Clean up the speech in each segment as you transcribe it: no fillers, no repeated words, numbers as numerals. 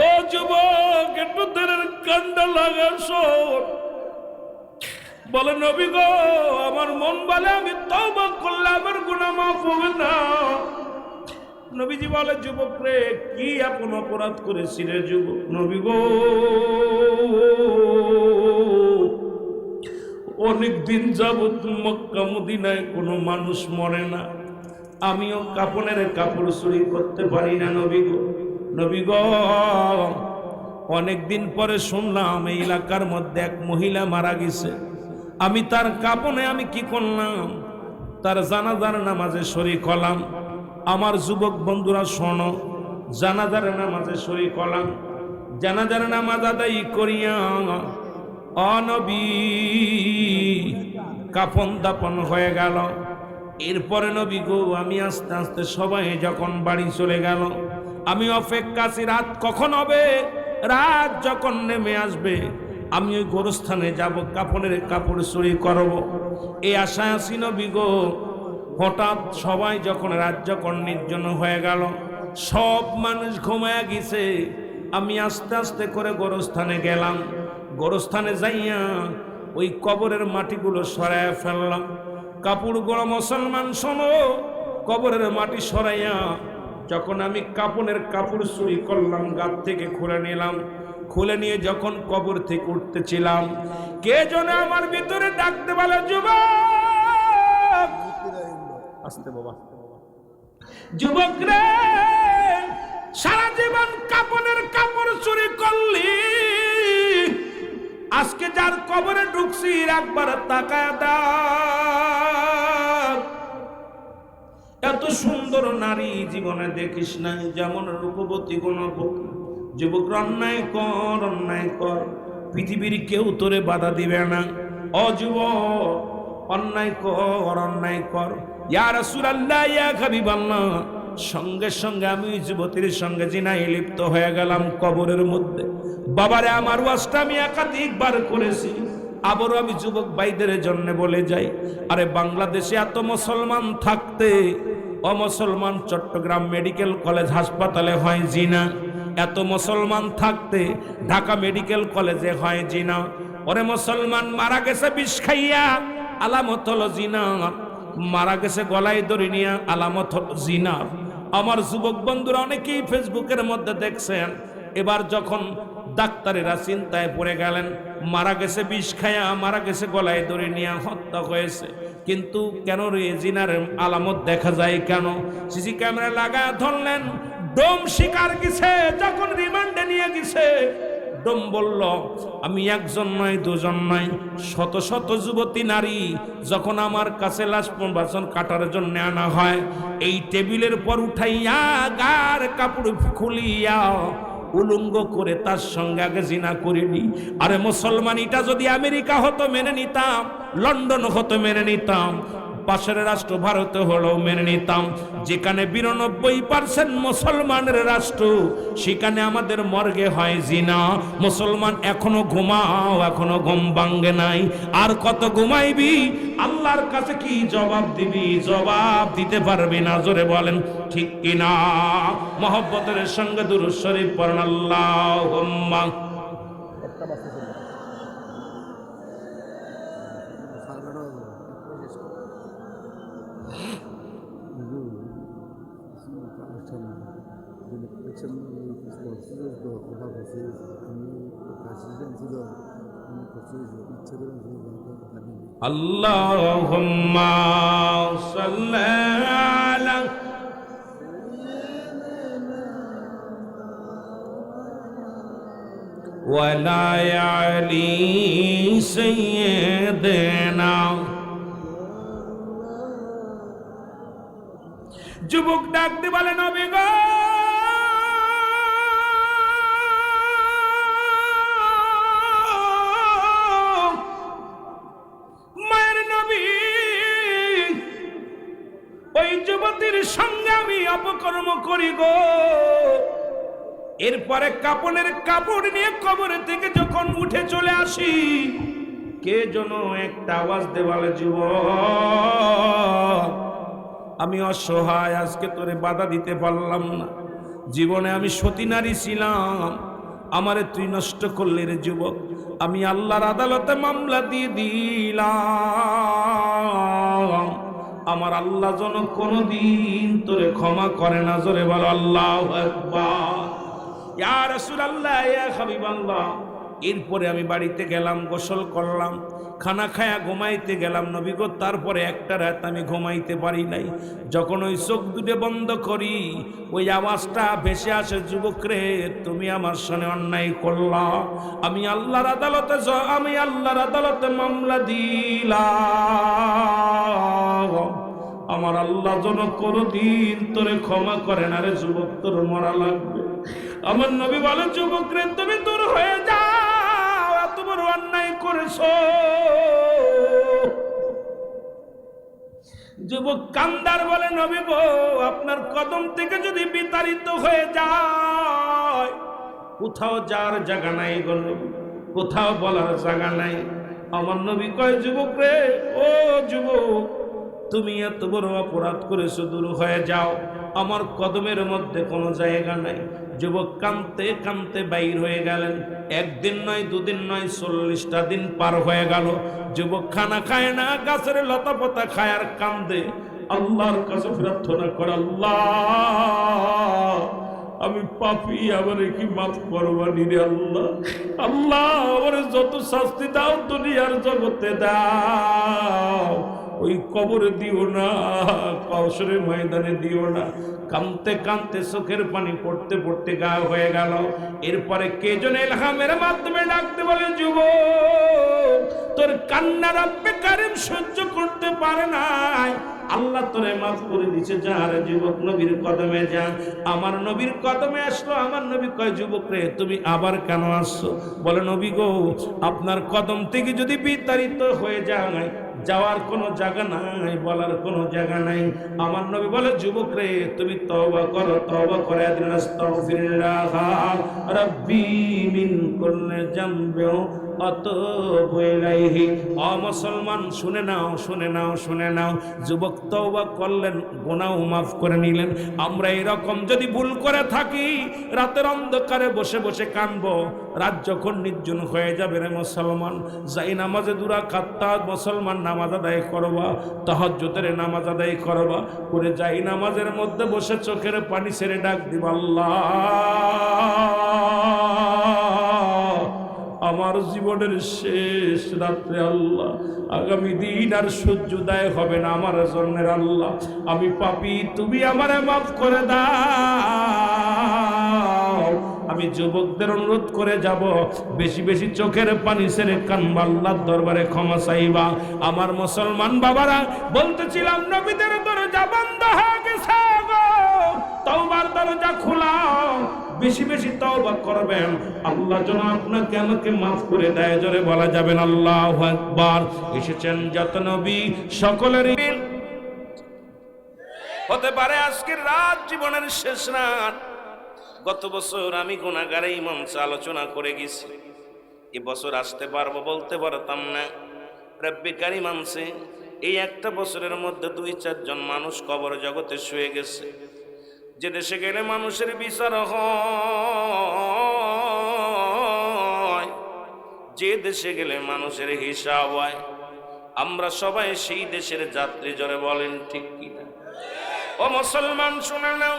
ও যুবক, একটু দেরের কান্ডা লাগাস। বলে নবী গো, আমার মন বলে আমি তওবা করলে আমার গুনাহ মাফ হবে না। নবীজি বলে, যুবক রে, কি আপন অপরাধ করেছি রে যুবক? নবী গো, অনেকদিন যাবত মক্কা মদিনায় কোনো মানুষ মরে না, আমিও কাপনের কাপড় চুরি করতে পারি না নবী গো। নবী গো, অনেকদিন পরে শুনলাম এই এলাকার মধ্যে এক মহিলা মারা গেছে। আমি তার কাপনে আমি কি করলাম, তার জানাজার নামাজে শরীক হলাম। আমার যুবক বন্ধুরা শোনো, জানাজার নামাজে শরীক হলাম। জানাজার নামাজ আদায় করিয়া নবী কাফন দাপন হয়ে গেল। এরপরে নবী গো, আমি আস্তে আস্তে সবাই যখন বাড়ি চলে গেল, আমি অপেক্ষা আছি রাত কখন হবে। রাত যখন নেমে আসবে আমি ওই গোরস্থানে যাব, কাপনের কাপড় চুরি করব, এই আশায় আছি নবী গো। হঠাৎ সবাই যখন রাত যখন নির্জন হয়ে গেল, সব মানুষ ঘুমায়া গেছে, আমি আস্তে আস্তে করে গোরস্থানে গেলাম। গোরস্থানে যাইয়া ওই কবরের মাটিগুলো সরাইয়া ফেললাম। কাপড়গুলো, মুসলমান শোনো, কবরের মাটি সরাইয়া যখন আমি কাপনের কাপড় চুরি করলাম, গাত থেকে খুলে নিলাম। খুলে নিয়ে যখন কবর থেকে উঠতেছিলাম, কে যেন আমার ভিতরে ডাকতে বলে, যুবক। আসতে বাবা, যুবক রে, সারা জীবন কাপনের কাপড় চুরি করলি, আজকে যার কবরে ঢুকছি একবার তাকায় দাও। এত সুন্দর নারী জীবনে দেখিস নাই, যেমন রূপবতী গুণবতী। যুবক, অন্যায় কর, অন্যায় কর, পৃথিবীর কেউ তোরে বাধা দিবে না। ও যুবক, অন্যায় কর, অন্যায় কর। ইয়া রাসূলুল্লাহ, ইয়া হাবিবাল্লাহ, সঙ্গে সঙ্গে আমি যুবতীর সঙ্গে জিনায় লিপ্ত হয়ে গেলাম কবরের মধ্যে। বাবারে, আমার ওয়াজটা আমি একাধিকবার করেছি, আবারও আমি যুবক ভাইদের জন্য বলে যাই, আরে বাংলাদেশে এত মুসলমান থাকতে অমুসলমান চট্টগ্রাম মেডিকেল কলেজ হাসপাতালে হয় জিনা, এত মুসলমান থাকতে ঢাকা মেডিকেল কলেজে হয় জিনা। ওরে মুসলমান মারা গেছে বিষ খাইয়া, আলামত হলো জিনা। মারা গেছে গলায় দড়ি নিয়ে, আলামত হলো জিনা। আমার যুবক বন্ধুরা অনেকেই ফেসবুকের মধ্যে দেখছেন, এবার যখন ডাক্তারেরা চিন্তায় পড়ে গেলেন, মারা গেছে বিষ খায়া, মারা গেছে গলায় দড়ি নিয়ে, হত্যা হয়েছে, কিন্তু কেন রে জিনার আলামত দেখা যায় কেন? সিসি ক্যামেরা লাগায় ধরলেন, ডোম শিকার গেছে, যখন রিমান্ডে নিয়ে গেছে, ডোম বলল আমি একজন নয়, দুজন নয়, শত শত যুবতী নারী যখন আমার কাছে লাশ বাসন কাটার জন্য আনা হয়, এই টেবিলের পর উঠাইয়া গার কাপড় খুলিয়া উলঙ্গ করে তার সঙ্গে আগে জিনা করিনি। আরে মুসলমান, এটা যদি আমেরিকা হতো মেনে নিতাম, লন্ডন হতো মেনে নিতাম, পাশের রাষ্ট্র ভারতে হলেও মেনে নিতাম। যেখানে 92% মুসলমানের রাষ্ট্র, সেখানে আমাদের মর্গে হয় জিনা। মুসলমান এখনো ঘুমাও, এখনো ঘুম ভাঙ্গে নাই। আর কত ঘুমাইবি? আল্লাহর কাছে কি জবাব দিবি? জবাব দিতে পারবি না। জোরে বলেন ঠিক কিনা? মহব্বতের সঙ্গে দুরূদ শরীফ পড়েন, আল্লাহুম্মা। আল্লাহুম্মা সাল্লি আলা ওয়ালা আলি সাইয়্যিদিনা। যুবক ডাক দিয়ে বলে, নবী গো, মায়ের নবী, ওই যুবতীর সঙ্গে আমি অপকর্ম করি গো। এরপরে কাপনের কাপড় নিয়ে কবর থেকে যখন উঠে চলে আসি, কে যেন একটা আওয়াজ দেওয়ালে, যুবক আমি অসহায়, আজকে তোরে বাধা দিতে পারলাম না। জীবনে আমি সতী নারী ছিলাম, আমারে তুই নষ্ট করলি রে যুবক। আমি আল্লাহর আদালতে মামলা দিয়ে দিলাম, আমার আল্লাহ যেন কোনদিন তোরে ক্ষমা করে না। জোরে বলো আল্লাহু আকবার। ইয়া রাসূলুল্লাহ, ইয়া হাবিবাল্লাহ। এরপরে আমি বাড়িতে গেলাম, গোসল করলাম, খানা খায়া ঘুমাইতে গেলাম নবী গো। তারপরে একটা রাত আমি ঘুমাইতে পারি নাই। যখন ওই চোখ দুটো বন্ধ করি, ওই আওয়াজটা ভেসে আসে, যুবক রে তুমি আমার সঙ্গে অন্যায় করলা, আমি আল্লাহর আদালতে মামলা দিলাম, আমার আল্লাহ যেন কোনদিন তোরে ক্ষমা করে না রে যুবক, তোর মরা লাগবে। আমার নবী বলে, যুবক রে তুমি দূর হয়ে যাও, এত বড় অন্যায় করেছো। যুবক কান্দার বলে, নবী গো আপনার কদম থেকে যদি বিতাড়িত হয়ে যায়, কোথাও যার জায়গা নাই গো নবী, কোথাও বলার জায়গা নাই। আমার নবী কয়, যুবক রে, ও যুবক তুমি এত বড় অপরাধ করেছো, দূর হয়ে যাও, আমার কদমের মধ্যে কোনো জায়গা নাই। যুবক কাঁদতে কাঁদতে বাইর হয়ে গেলেন। একদিন নয়, দুদিন নয়, 40টা দিন পার হয়ে গেল। যুবক খানা খায় না, গাছের লতা পাতা খায় আর কান্দে, আল্লাহর কাছে প্রার্থনা করে, আল্লাহ আমি পাপী, আমারে কি মাফ করবানি রে আল্লাহ। আল্লাহ আমারে যত শাস্তি দাও দুনিয়ার জগতে দাও, ওই কবরে দিও না, কবরের ময়দানে দিও না। কাঁদতে কাঁদতে চোখের পানি পড়তে পড়তে গা হয়ে গেল। এরপরে কে যেন ইলহামের মাধ্যমে ডাকতে বলে, যুবক তোর কান্না রব্বে কারীম সহ্য করতে পারে নাই, আল্লাহ তোরে মাফ করে দিছে, যা রে যুবক নবীর কদমে যা। আমার নবীর কদমে আসলো। আমার নবী কয়, যুবক রে তুমি আবার কেন আসছো? বলে, নবী গো আপনার কদম থেকে যদি বিতাড়িত হয়ে যায়, যাওয়ার কোনো জায়গা নাই, বলার কোনো জায়গা নাই। আমার নবী বলে, যুবক রে তুমি তওবা করো, তওবা করে দিন, আস্তাগফিরুল্লাহ রাব্বি মিন কুল্লি যামবিন আতুবু ইলাইহি। ও মুসলমান শুনে নাও, শুনে নাও, শুনে নাও। যুবক তওবা করলেন, গুনাহ মাফ করে নিলেন। আমরা এরকম যদি ভুল করে থাকি, রাতের অন্ধকারে বসে বসে কাঁদবো, রাত যখন নির্জন হয়ে যাবে রে মুসলমান, যাই নামাজে দুরা খাত্তা মুসলমান নামাজ আদায় করবা, তাহাজ্জুদের নামাজ আদায় করবা, করে যাই নামাজের মধ্যে বসে চোখের পানি ছেড়ে ডাক দিবা, আল্লাহ আমার জীবনের শেষ রাত্রে আল্লাহ, আগামী দিন আর সূর্যোদয় হবে না আমার জন্যের আল্লাহ, আমি পাপী, তুমি আমারে মাফ করে দাও। আমি যুবকদের অনুরোধ করে যাব, বেশি বেশি চোখের পানি ছেড়ে কানবা, আল্লাহর দরবারে ক্ষমা চাইবা। আমার মুসলমান বাবারা, বলতেছিলাম নবীদের দরজা বন্ধ হয়ে গেছে গো, তওবার দরজা খোলা, বেশি বেশি তওবা করবেন, আল্লাহ যেন আপনাকে আমাকে মাফ করে দেয়। জোরে বলা যাবেন আল্লাহু আকবার। এসেছেন যত নবী সকলেরই হতে পারে আজকের রাত জীবনের শেষ রাত। গত বছর আমি গুনাহগার এই মঞ্চে আলোচনা করে গেছি, এবছর আসতে পারবো বলতে পারতাম না। রব্বে কারীম মানছে, এই একটা বছরের মধ্যে 2-4 জন মানুষ কবর জগতে শুয়ে গেছে। যে দেশে গেলে মানুষের বিচার হয়, যে দেশে গেলে মানুষের হিসাব হয়, আমরা সবাই সেই দেশের যাত্রী। জোরে বলেন ঠিক কিনা? ও মুসলমান শুনে নাও,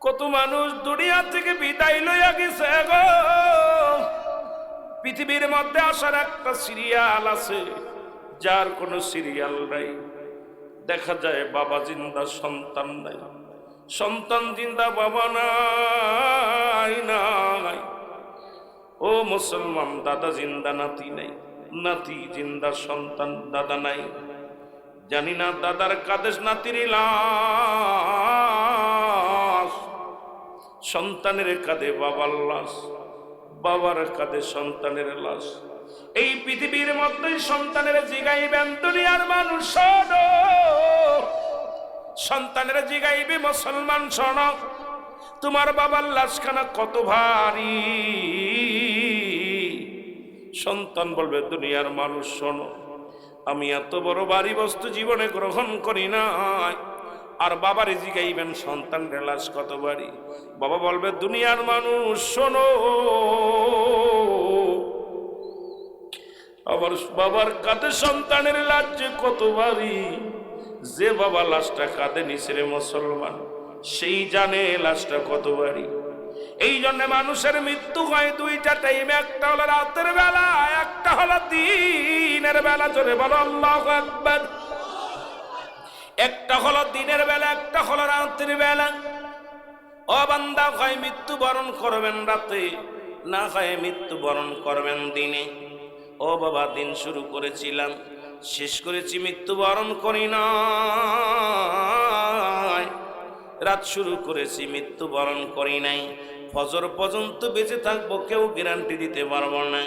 কত মানুষ দুনিয়া থেকে বিদায় লইয়া গেছে গো। পৃথিবীর মধ্যে আসার একটা সিরিয়াল আছে, যার কোনো সিরিয়াল নাই। দেখা যায় বাবা জিন্দা, সন্তান নাই, সন্তান জিন্দা, বাবা নাই নাই। ও মুসলমান, দাদা জিন্দা, নাতি নাই, নাতি জিন্দা, সন্তান, দাদা নাই। জানি না দাদার কাঁধে নাতির লাশ, সন্তানের কাঁধে বাবার লাশ, বাবার কাঁধে সন্তানের লাশ। এই পৃথিবীর মধ্যেই সন্তানের জিগাইবেন দুনিয়ার মানুষ, শোনো সন্তানের জিগাইবে, মুসলমান শোনো, তোমার বাবার লাশখানা কত ভারী। সন্তান বলবে, দুনিয়ার মানুষ শোনো, আমি এত বড় ভারী বস্তু জীবনে গ্রহণ করি নাই। আর বাবার জিগাইবেন সন্তানের লাশ কত বাড়ি, বাবা বলবে দুনিয়ার মানুষ শোনো, আবার বাবার কাঁধে সন্তানের লাশ যে কত বাড়ি, যে বাবা লাশটা কাঁধে নিছে রে মুসলমান, সেই জানে লাশটা কত বাড়ি। এই জন্য মানুষের মৃত্যু হয় দুইটা টাইমে, একটা হলো রাতের বেলা, একটা হলো দিনের বেলা। জোরে বলো আল্লাহু আকবার। একটা হলো দিনের বেলা, একটা হলো রাতের বেলা। ও বান্দা, হয় মৃত্যুবরণ করবেন রাতে, না হয় মৃত্যুবরণ করবেন দিনে। ও বাবা, দিন শুরু করেছিলাম, শেষ করেছি, মৃত্যুবরণ করি না। রাত শুরু করেছি, মৃত্যুবরণ করি নাই। ফজর পর্যন্ত বেঁচে থাকবো, কেউ গ্যারান্টি দিতে পারবো না।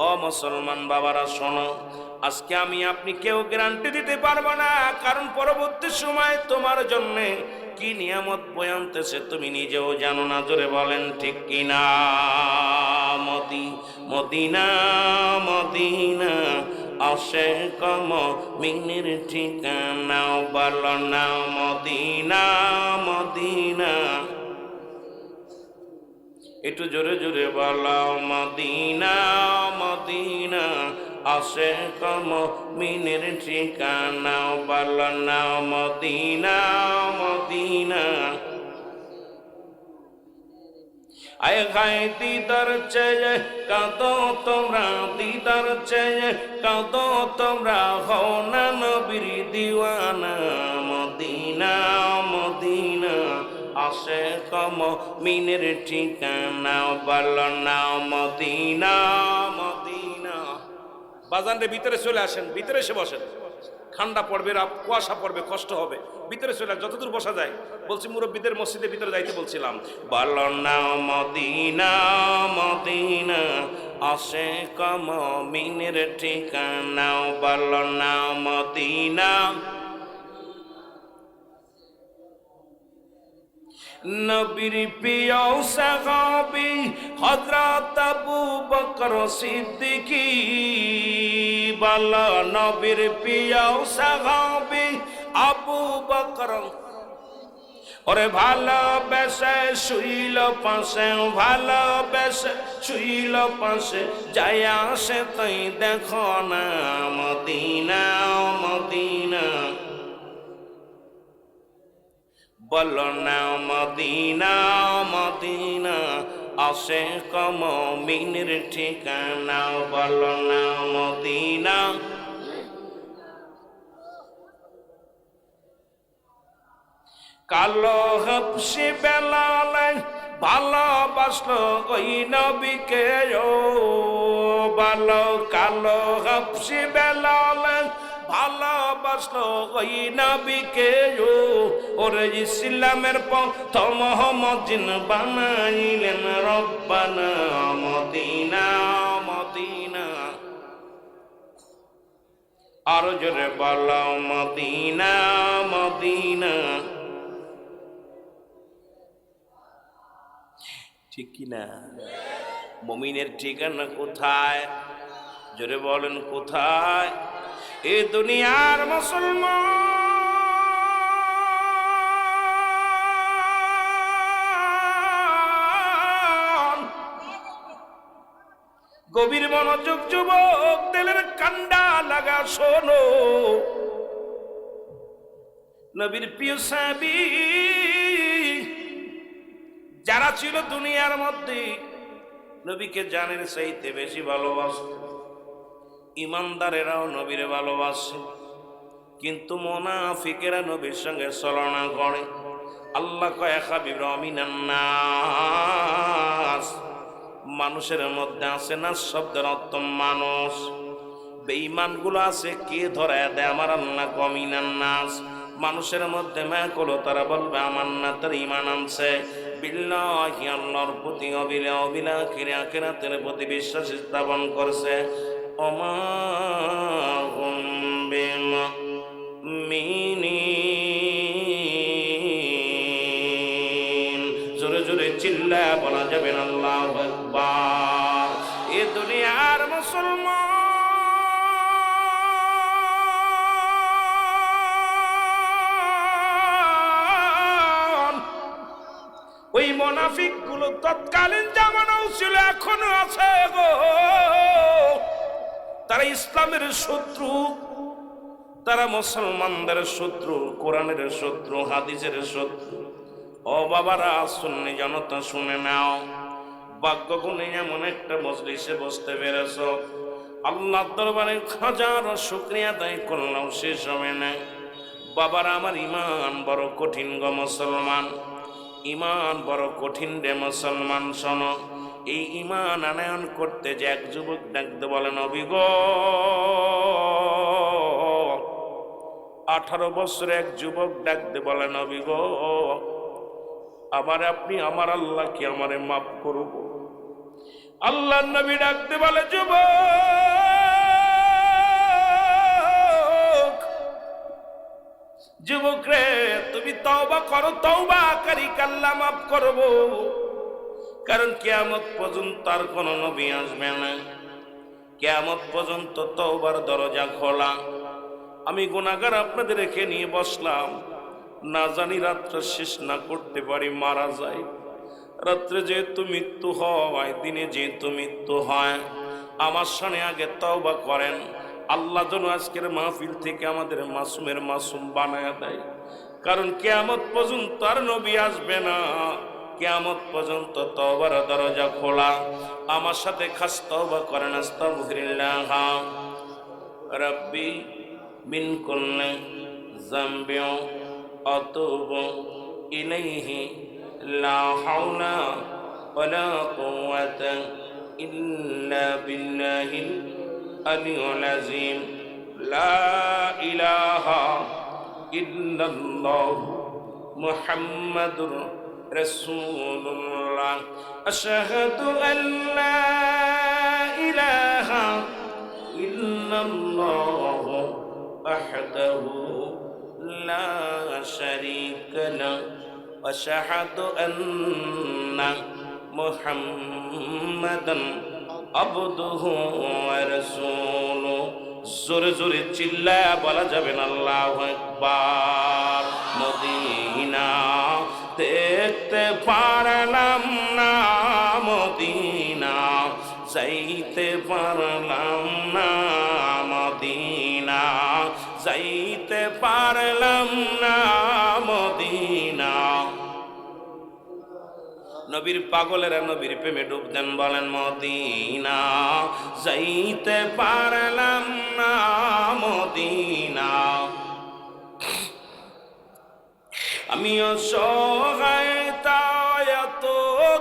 ও মুসলমান বাবারা শোনো, আজকে আমি আপনি কেউ গ্যারান্টি দিতে পারবো না, কারণ পরবর্তী সময় তোমার জন্য কি নিয়ামত বয়ে আনতেছে তুমি নিজেও জানো না। জোরে বলেন ঠিক কিনা? মদিনা মদিনা আশিক মুমিনের ঠিকানা, বলো না মদিনা মদিনা। একটু জোরে জোরে বলো মদিনা মদিনা আশিক মুমিনের ঠিকানা, বলো না মদিনা মদিনা। আয় গায়ে দিদার চেয়ে কাঁদো তোমরা, দিদার চেয়ে কাঁদো তোমরা, হও না নবীর দিওয়ানা। মদিনা মদিনা আশিক মুমিনের ঠিকানা, বলো না মদিনা মদিনা। বাজানরে ভিতরে চলে আসেন, ভিতরে এসে বসেন। ঠান্ডা পড়বে, কুয়াশা পড়বে, কষ্ট হবে, ভিতরে চলে যতদূর বসা যায়। বলছি মুরব্বীদের মসজিদের ভিতরে যাইতে বলছিলাম। বলো না মদিনা মদিনা আশিক মুমিনের ঠিকানা, বলো না মদিনা। নবীর প্রিয় সাহাবী হযরত আবু বকর সিদ্দিকী, বলো নবীর প্রিয় সাহাবী আবু বকর। ওরে ভালোবেসে শুইল পাশে, ভালোবেসে শুইল পাশে, যায় আসে তাই দেখো না মদিনা মদিনা। বলো না মদিনা মদিনা আশিক মুমিনের ঠিকানা, বলো না মদিনা। কালো হাবশি বেলাল ভালোবাসলো ওই নবীকে, ও বলো কালো হাবশি বেলাল ভালোবাসলো ওই নবীকে, ওরে ইসলামের প্রথম মুজিন বানাইলেন রব্বানা মদিনা মদিনা। আরো জোরে বলো মদিনা মদিনা। ঠিক কিনা? মুমিনের ঠিকানা কোথায়? জোরে বলেন কোথায়? এ দুনিয়ার মুসলমান, গভীর মনোযোগ যুবক, তেলের কান্ডা লাগা শোনো। নবীর প্রিয় সাহাবী যারা ছিল দুনিয়ার মধ্যে, নবীকে জানের চাইতে বেশি ভালোবাসত। ইমানদারেরাও নবীর ভালোবাসে, কিন্তু মুনাফিকেরা নবীর সঙ্গে ছলনা করে। আল্লাহ কয় হাবিব মিনান নাস, মানুষের মধ্যে আছে না শব্দের অর্থ মানুষ। বেঈমানগুলো আছে, কে ধরে দেয় আমার আল্লাহ কমিনান নাস। মানুষের মধ্যে মায়াকুলো, তারা বলবে আমার না তার ঈমান আনছে বিল্লাহি, আল্লাহর প্রতি আখিরাতের প্রতি বিশ্বাস স্থাপন করছে। ওমা হুম বিমুমিনিন। জোরে জোরে চিল্লায়া বলা যাবে না আল্লাহু আকবার। এ দুনিয়ার মুসলমান ওই মুনাফিক গুলো তৎকালীন জামানাও ছিল, এখনো আছে গো। তারা ইসলামের শত্রু, তারা মুসলমানদের শত্রু, কোরআনের শত্রু, হাদিসের শত্রু। ও বাবারা, সুন্নি জনতা শুনে নাও, ভাগ্য গুণে এমন একটা মজলিসে বসতে পেরেছ, আল্লাহর দরবারে হাজারো শুকরিয়া আদায় করলাম শেষ হবে না। বাবারা, আমার ইমান বড় কঠিন গো মুসলমান, ইমান বড় কঠিন রে মুসলমান। শোনো, এই ইমান আনয়ন করতে যে এক যুবক ডাকতে বলেন, অভিজ্ঞ 18 বছরে এক যুবক ডাকতে বলেন, অভিজ্ঞ আমার আপনি আমার আল্লাহ কি আমারে মাফ করব? আল্লাহর নবী ডাকতে বলে, যুবক রে, তুমি তওবা করো, তওবাকারীকে আল্লাহ মাফ করব। কারণ কিয়ামত পর্যন্ত আর কোন নবী আসবে না, কিয়ামত পর্যন্ত তওবার দরজা খোলা। আমি গুনাহগার আপনাদের রেখে নিয়ে বসলাম, না জানি রাত্রে শেষ না করতে পারি মারা যায়। রাত্রে যেহেতু মৃত্যু হয়, দিনে যেহেতু মৃত্যু হয়, আমার সামনে আগে তওবা করেন। আল্লাহ যেন আজকের মাহফিল থেকে আমাদের মাসুমের মাসুম বানায় দেয়। কারণ কিয়ামত পর্যন্ত আর নবী আসবে না, কিয়ামত পর্যন্ত তওবার দরজা খোলা। আমার সাথে খাস তওবা করেন, আস্তাগফিরুল্লাহ রাব্বি মিন কুল্লি যামবিন আতুবু ইলাইহি লা হাওলা ওয়ালা কুওয়াতা ইল্লা বিল্লাহিল আলিয়্যিল আযীম। লা ইলাহা ইল্লাল্লাহ মুহাম্মাদুর রাসূলুল্লাহ। আশহাদু আল্লা ইলাহা ইল্লাল্লাহ ওয়াহদাহু লা শারীকা লাহু ওয়া আশহাদু আন্না মুহাম্মাদান আবদুহু ওয়া রাসূলুহু। জোরে জোরে চিল্লায়া বলা যাবে না আল্লাহু আকবার। মদিনা দেখতে পারলাম না, মদিনা যাইতে পারলাম না, মদিনা যাইতে পারলাম না, মদিনা। নবীর পাগলেরা নবীর প্রেমে ডুব দেন, বলেন মদিনা যাইতে পারলাম না, মদিনা। আমি অসহায় তাই এত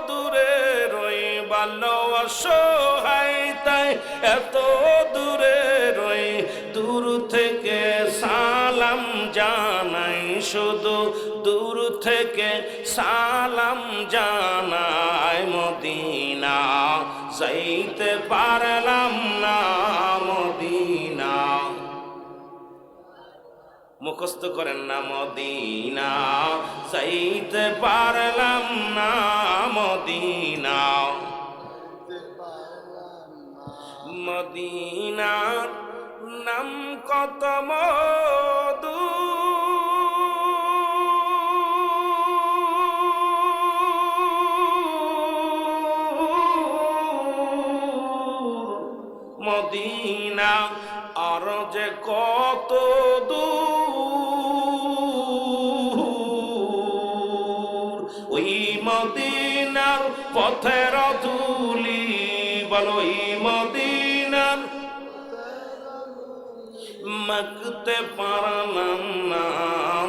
দূরে রই, ভালো অসহায় তাই এত দূরে রই। দূর থেকে সালাম জানাই, শুধু দূর থেকে সালাম জানাই। মদিনা যাইতে পারলাম না, মদিনা। মুখস্থ করেন না, মদিনা যাইতে পারলাম না, মদিনা। মদিনার নাম কত মধু, মদিনা আর যে কত দূর। ওই মদিনার পথের ধুলি, বলো ওই মদিনার মাখতে পারলাম না,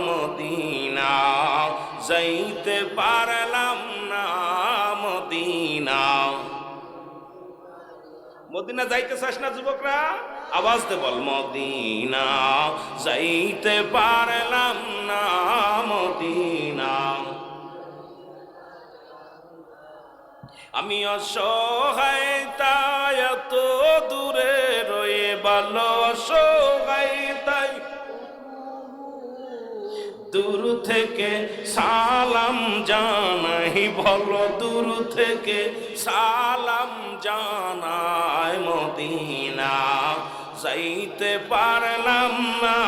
মদিনা যাইতে পারলাম না, মদিনা। মদিনা যাইতে চাস না যুবকরা? আওয়াজ দে বল, মদিনা যাইতে পারলাম না, মদিনা। আমি অসহায় তাই এত দূরে রয়ে, ভালো অসহায় তাই দূর থেকে সালাম জানাই, বলো দূর থেকে সালাম জানাই। মদিনা যাইতে পারলাম না,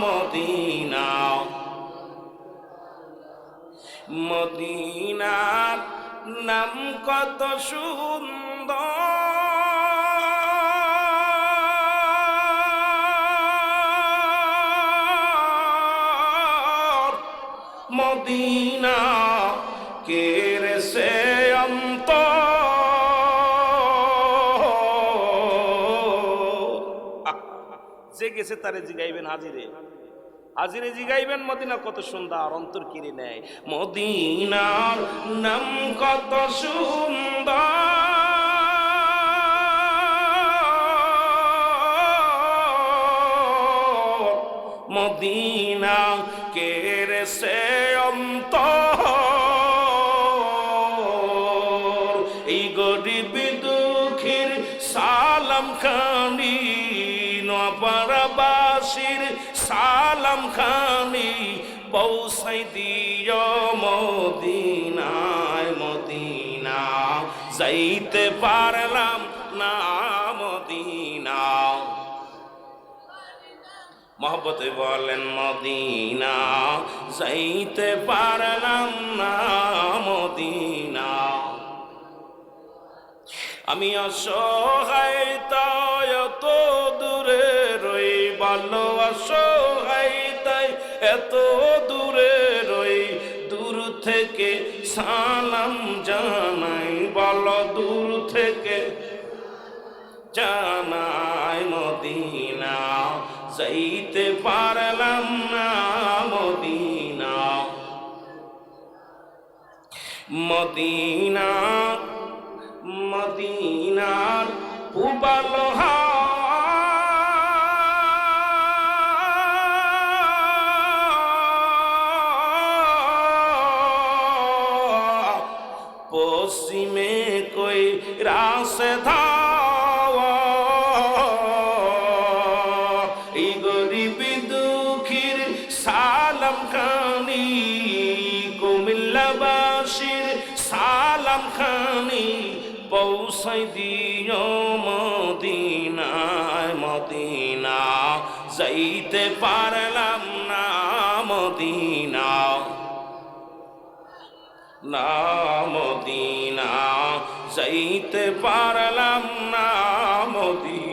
মদিনা। মদিনার নাম কত সুন্দর, মদিনা কেড়েছে অন্তর। যে গেছে তারে জিগাইবেন হাজিরে, হাজিরে জিগাইবেন মদিনা কত সুন্দর, অন্তর কিনে নেয়। মদিনার নাম কত সুন্দর, মদিনা কেড়েছে অন্তর। এই গরিব দুঃখীর সালাম খানি, নপাড়াবাসীর সালাম খানি পৌঁছাই দিও মদিনায়। মদিনা যাইতে পারলাম না, মদিনা মহব্বতে বলেন মদিনা যাইতে পারলাম না, মদিনা। আমি অসহায় তাই এত দূরে রই, ভালো অসহায় তাই এত দূরে রই, দূর থেকে সালাম জানাই, ভালো দূর থেকে জানাই। মদিনা যাইতে পারলাম না, মদিনা। মদিনা মদিনার উবাল পশ্চিমে কই রাসে ধাওয়া, এই গরিব দুঃখীর সালাম খানি, কুমিল্লাবাসীর সালাম খানি পৌঁছাই দিও মদিনায়। মদিনা যাইতে পারলাম না, মদিনা না, মদিনা যাইতে পারলাম না, মদিনা।